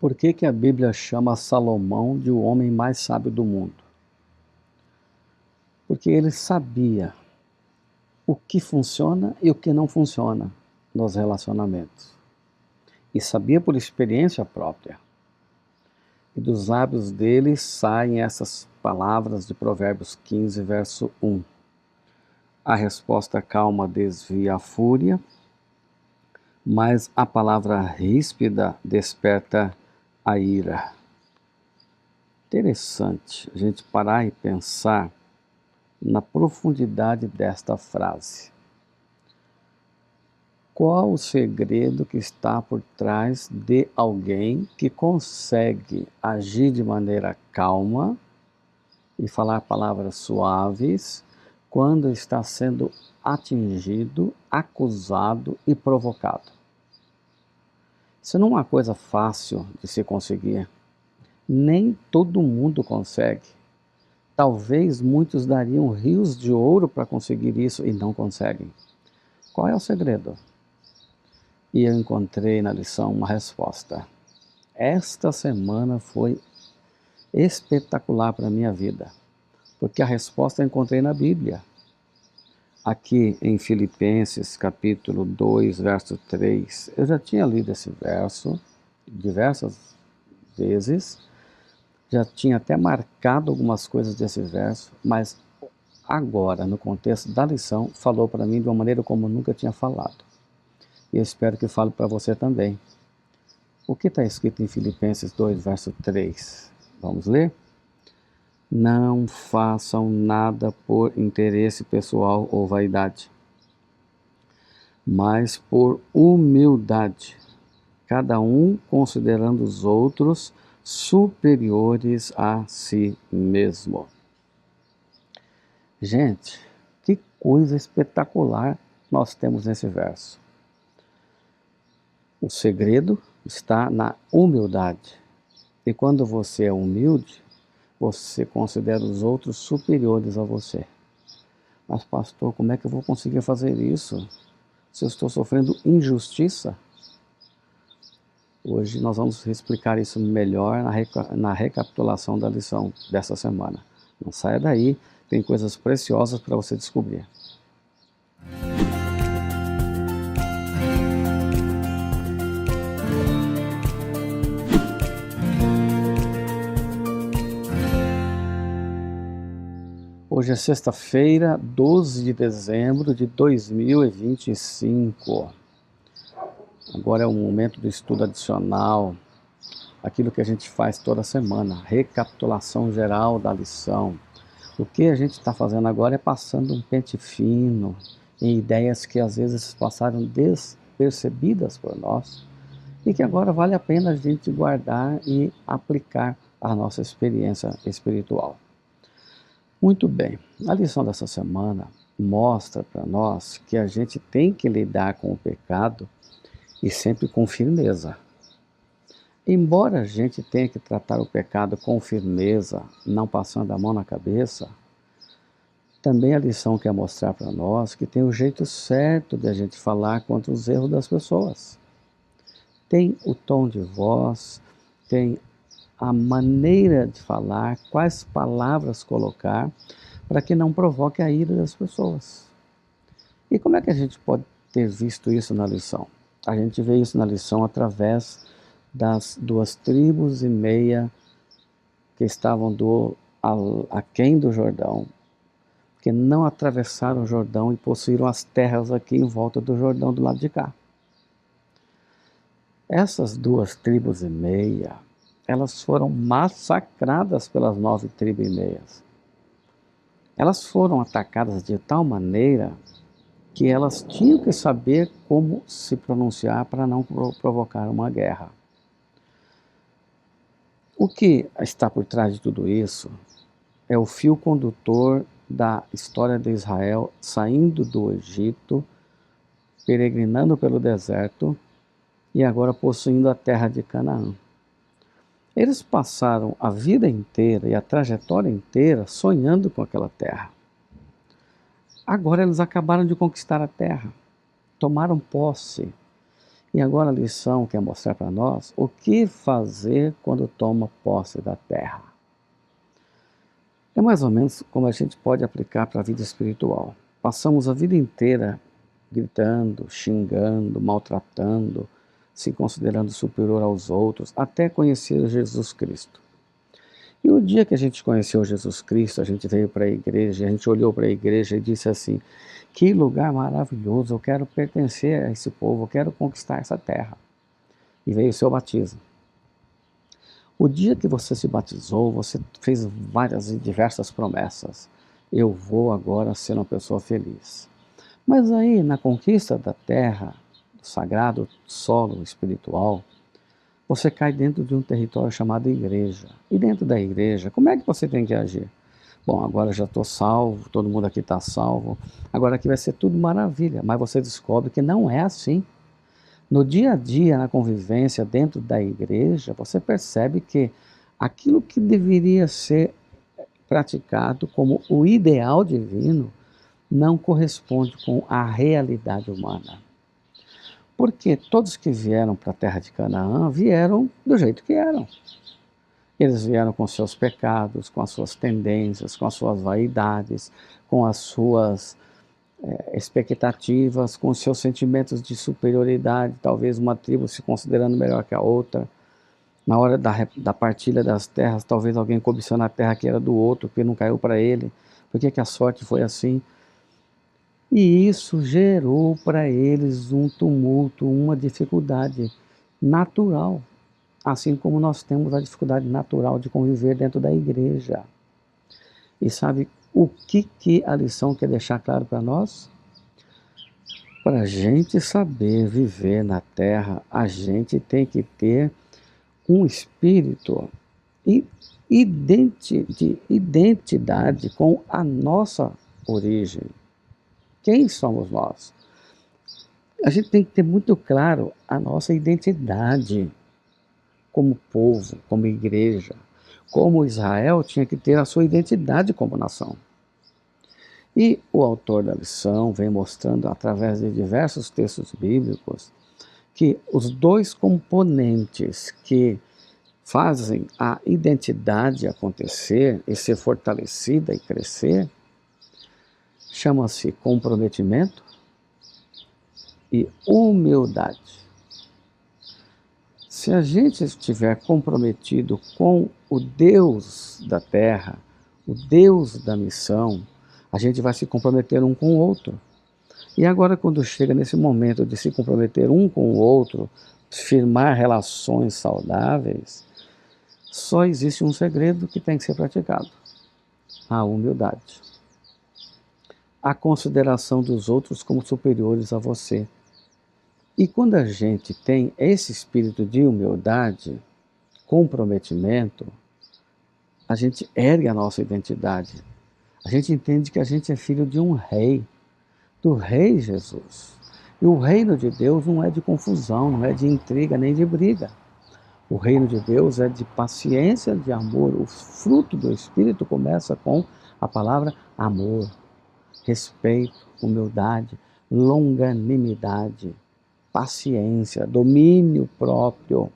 Por que que a Bíblia chama Salomão de o homem mais sábio do mundo? Porque ele sabia o que funciona e o que não funciona nos relacionamentos. E sabia por experiência própria. E dos lábios dele saem essas palavras de Provérbios 15, verso 1. A resposta calma desvia a fúria, mas a palavra ríspida desperta a ira. Interessante a gente parar e pensar na profundidade desta frase. Qual o segredo que está por trás de alguém que consegue agir de maneira calma e falar palavras suaves quando está sendo atingido, acusado e provocado? Isso não é uma coisa fácil de se conseguir. Nem todo mundo consegue. Talvez muitos dariam rios de ouro para conseguir isso e não conseguem. Qual é o segredo? E eu encontrei na lição uma resposta. Esta semana foi espetacular para a minha vida, porque a resposta eu encontrei na Bíblia. Aqui em Filipenses capítulo 2, verso 3. Eu já tinha lido esse verso diversas vezes, já tinha até marcado algumas coisas desse verso, mas agora, no contexto da lição, falou para mim de uma maneira como eu nunca tinha falado. E eu espero que fale para você também. O que está escrito em Filipenses 2, verso 3? Vamos ler? Não façam nada por interesse pessoal ou vaidade, mas por humildade, cada um considerando os outros superiores a si mesmo. Gente, que coisa espetacular nós temos nesse verso. O segredo está na humildade. E quando você é humilde, você considera os outros superiores a você. Mas pastor, como é que eu vou conseguir fazer isso se eu estou sofrendo injustiça? Hoje nós vamos explicar isso melhor na recapitulação da lição dessa semana. Não saia daí, tem coisas preciosas para você descobrir. Hoje é sexta-feira, 12 de dezembro de 2025. Agora é o momento do estudo adicional, aquilo que a gente faz toda semana, recapitulação geral da lição. O que a gente está fazendo agora é passando um pente fino em ideias que às vezes passaram despercebidas por nós e que agora vale a pena a gente guardar e aplicar à nossa experiência espiritual. Muito bem, a lição dessa semana mostra para nós que a gente tem que lidar com o pecado e sempre com firmeza. Embora a gente tenha que tratar o pecado com firmeza, não passando a mão na cabeça, também a lição quer mostrar para nós que tem o jeito certo de a gente falar contra os erros das pessoas. Tem o tom de voz, tem a maneira de falar, quais palavras colocar, para que não provoque a ira das pessoas. E como é que a gente pode ter visto isso na lição? A gente vê isso na lição através das 2,5 tribos que estavam aquém do Jordão, que não atravessaram o Jordão e possuíram as terras aqui em volta do Jordão do lado de cá. Essas 2,5 tribos, elas foram massacradas pelas 9,5 tribos. Elas foram atacadas de tal maneira que elas tinham que saber como se pronunciar para não provocar uma guerra. O que está por trás de tudo isso é o fio condutor da história de Israel saindo do Egito, peregrinando pelo deserto e agora possuindo a terra de Canaã. Eles passaram a vida inteira e a trajetória inteira sonhando com aquela terra. Agora eles acabaram de conquistar a terra, tomaram posse E agora a lição quer mostrar para nós o que fazer quando toma posse da terra. É mais ou menos como a gente pode aplicar para a vida espiritual. Passamos a vida inteira gritando, xingando, maltratando, se considerando superior aos outros, até conhecer Jesus Cristo. E o dia que a gente conheceu Jesus Cristo, a gente veio para a igreja, a gente olhou para a igreja e disse assim: que lugar maravilhoso, eu quero pertencer a esse povo, eu quero conquistar essa terra. E veio o seu batismo. O dia que você se batizou, você fez várias e diversas promessas. Eu vou agora ser uma pessoa feliz. Mas aí, na conquista da terra, do sagrado solo espiritual, você cai dentro de um território chamado igreja. E dentro da igreja, como é que você tem que agir? Bom, agora já estou salvo, todo mundo aqui está salvo, agora aqui vai ser tudo maravilha, mas você descobre que não é assim. No dia a dia, na convivência dentro da igreja, você percebe que aquilo que deveria ser praticado como o ideal divino não corresponde com a realidade humana. Porque todos que vieram para a terra de Canaã vieram do jeito que eram. Eles vieram com seus pecados, com as suas tendências, com as suas vaidades, com as suas expectativas, com os seus sentimentos de superioridade, talvez uma tribo se considerando melhor que a outra. Na hora da partilha das terras, talvez alguém cobiçando a terra que era do outro, que não caiu para ele. Por que a sorte foi assim? E isso gerou para eles um tumulto, uma dificuldade natural, assim como nós temos a dificuldade natural de conviver dentro da igreja. E sabe o que a lição quer deixar claro para nós? Para a gente saber viver na terra, a gente tem que ter um espírito de identidade com a nossa origem. Quem somos nós? A gente tem que ter muito claro a nossa identidade como povo, como igreja, como Israel tinha que ter a sua identidade como nação. E o autor da lição vem mostrando, através de diversos textos bíblicos, que os dois componentes que fazem a identidade acontecer e ser fortalecida e crescer, chama-se comprometimento e humildade. Se a gente estiver comprometido com o Deus da terra, o Deus da missão, a gente vai se comprometer um com o outro. E agora, quando chega nesse momento de se comprometer um com o outro, firmar relações saudáveis, só existe um segredo que tem que ser praticado: a humildade. A consideração dos outros como superiores a você. E quando a gente tem esse espírito de humildade, comprometimento, a gente ergue a nossa identidade. A gente entende que a gente é filho de um rei, do rei Jesus. E o reino de Deus não é de confusão, não é de intriga nem de briga. O reino de Deus é de paciência, de amor. O fruto do Espírito começa com a palavra amor, respeito, humildade, longanimidade, paciência, domínio próprio.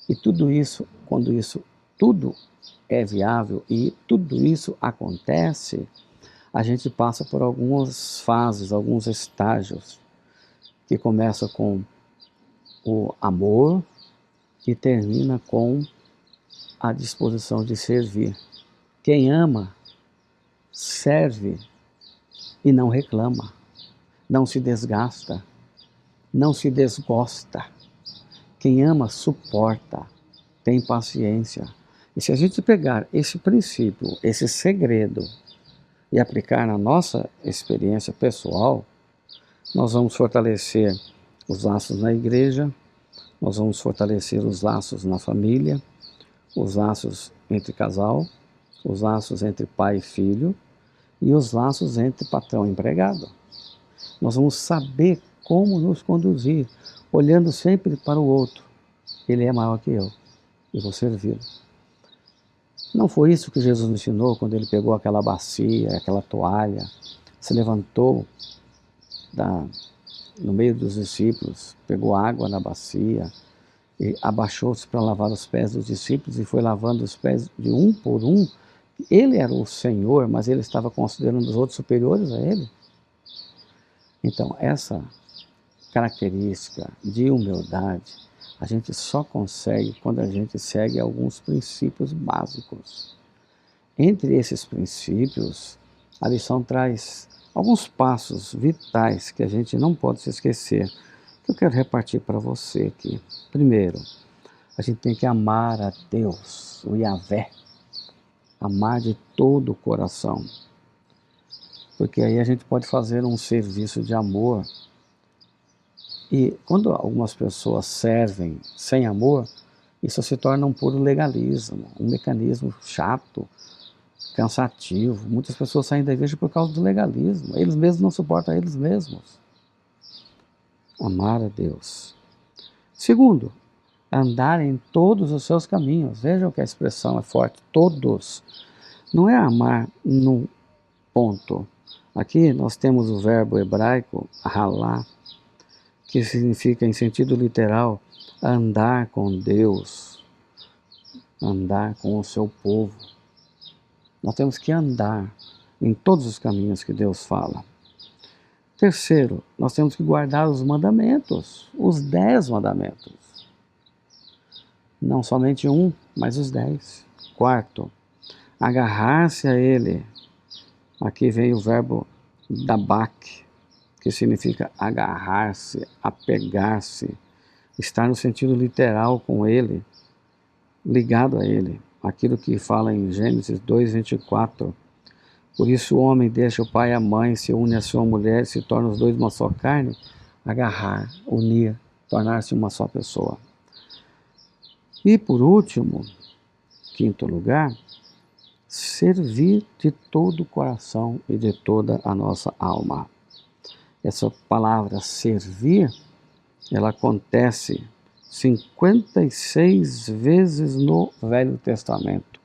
E tudo isso, quando isso tudo é viável e tudo isso acontece, a gente passa por algumas fases, alguns estágios, que começa com o amor e termina com a disposição de servir. Quem ama, serve e não reclama, não se desgasta, não se desgosta. Quem ama, suporta, tem paciência. E se a gente pegar esse princípio, esse segredo, e aplicar na nossa experiência pessoal, nós vamos fortalecer os laços na igreja, nós vamos fortalecer os laços na família, os laços entre casal, os laços entre pai e filho e os laços entre patrão e empregado. Nós vamos saber como nos conduzir, olhando sempre para o outro. Ele é maior que eu e vou servi-lo. Não foi isso que Jesus nos ensinou quando ele pegou aquela bacia, aquela toalha, se levantou no meio dos discípulos, pegou água na bacia e abaixou-se para lavar os pés dos discípulos e foi lavando os pés de um por um. Ele era o Senhor, mas ele estava considerando os outros superiores a ele. Então, essa característica de humildade a gente só consegue quando a gente segue alguns princípios básicos. Entre esses princípios, a lição traz alguns passos vitais que a gente não pode se esquecer, que eu quero repartir para você aqui. Primeiro, a gente tem que amar a Deus, o Yahvé, amar de todo o coração, porque aí a gente pode fazer um serviço de amor. E quando algumas pessoas servem sem amor, isso se torna um puro legalismo, um mecanismo chato, cansativo. Muitas pessoas saem da igreja por causa do legalismo. Eles mesmos não suportam eles mesmos. Amar a Deus. Segundo, andar em todos os seus caminhos. Vejam que a expressão é forte, todos. Não é amar num ponto. Aqui nós temos o verbo hebraico, halá, que significa, em sentido literal, andar com Deus, andar com o seu povo. Nós temos que andar em todos os caminhos que Deus fala. Terceiro, nós temos que guardar os mandamentos, os 10 mandamentos. Não somente um, mas os 10. Quarto, agarrar-se a ele. Aqui vem o verbo dabak, que significa agarrar-se, apegar-se, estar no sentido literal com ele, ligado a ele. Aquilo que fala em Gênesis 2:24. Por isso o homem deixa o pai e a mãe, se une à sua mulher, se torna os dois uma só carne. Agarrar, unir, tornar-se uma só pessoa. E por último, quinto lugar, servir de todo o coração e de toda a nossa alma. Essa palavra servir, ela acontece 56 vezes no Velho Testamento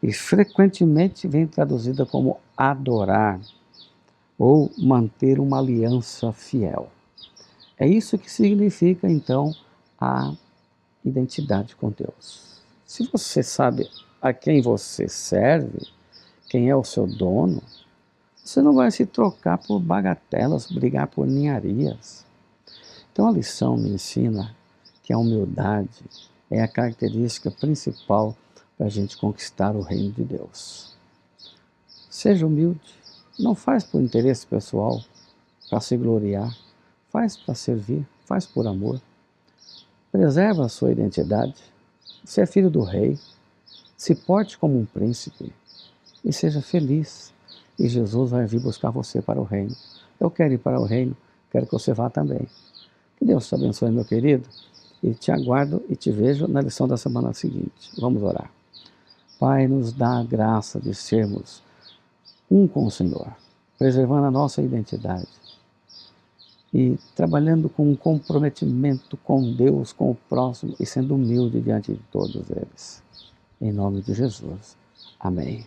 e frequentemente vem traduzida como adorar ou manter uma aliança fiel. É isso que significa então a identidade com Deus. Se você sabe a quem você serve, quem é o seu dono, você não vai se trocar por bagatelas, brigar por ninharias. Então a lição me ensina que a humildade é a característica principal para a gente conquistar o reino de Deus. Seja humilde, não faz por interesse pessoal, para se gloriar, faz para servir, faz por amor. Preserva a sua identidade, você é filho do rei, se porte como um príncipe e seja feliz. E Jesus vai vir buscar você para o reino. Eu quero ir para o reino, quero que você vá também. Que Deus te abençoe, meu querido, e te aguardo e te vejo na lição da semana seguinte. Vamos orar. Pai, nos dá a graça de sermos um com o Senhor, preservando a nossa identidade e trabalhando com um comprometimento com Deus, com o próximo e sendo humilde diante de todos eles. Em nome de Jesus. Amém.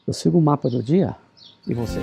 Eu sigo o mapa do dia e você?